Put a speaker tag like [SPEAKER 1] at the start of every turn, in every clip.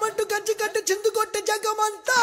[SPEAKER 1] జగమంటూ కంచి కట్టు చిందు కొట్టే జగమంతా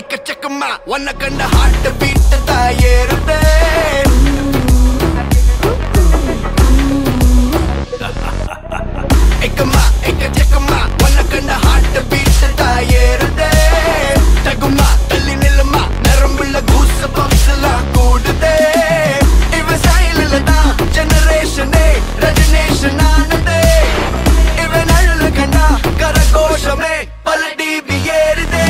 [SPEAKER 2] Ek chakma wanna kanda heart beat ta yerute ek chakma wanna kanda heart beat ta yerute taguma talli nilma narambulla goosebumps la koodute iva silent da generation e regeneration anade iva nallu kanda karakoshame paladi biyeride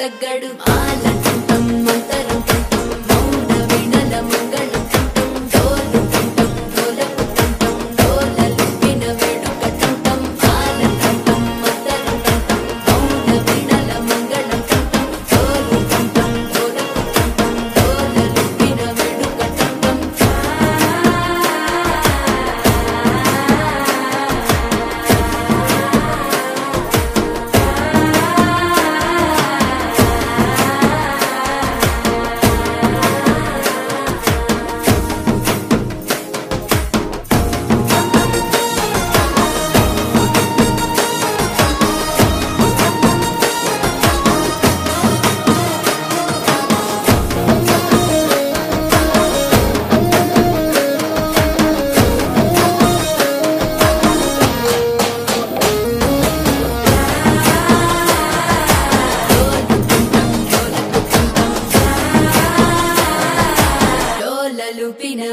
[SPEAKER 3] తగ్గడు ఆలంటం మంతరం కంటం మౌన వినల మంగళం కంటం డోలు కంటం డోలకు కంటం డోలలు విన వేడుక కంటం ఆలంటం మంతరం కంటం మౌన వినల మంగళం కంటం డోలు కంటం డోలకు కంటం డోలలు విన వేడుక కంటం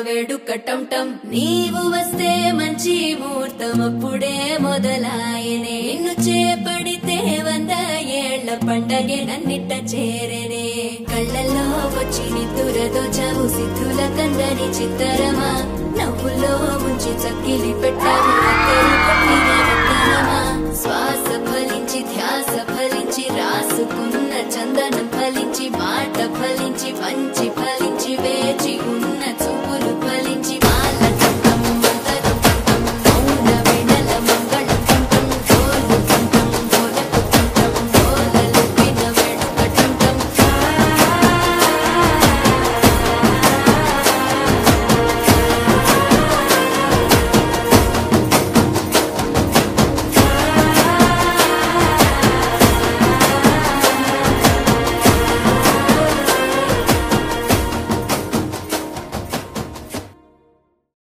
[SPEAKER 3] వేడుకటం నీవు వస్తే మంచి ముహూర్తం అప్పుడే మొదలాయనే నిన్ను చేపడితే 100 ఏళ్ల పండగే నన్నిట్ట చేరనే కళ్ళల్లో వచ్చి నిద్దురతో చావు సిద్ధుల కందని చిత్తరమా నవ్వులో ముంచి చక్కిలి పెట్టావు పట్టిన విత్తనమా శ్వాస ఫలించి ధ్యాస ఫలించి రాసుకున్న చందనం ఫలించి మాట ఫలించి పంచి ఫలించి వేచి ఉన్న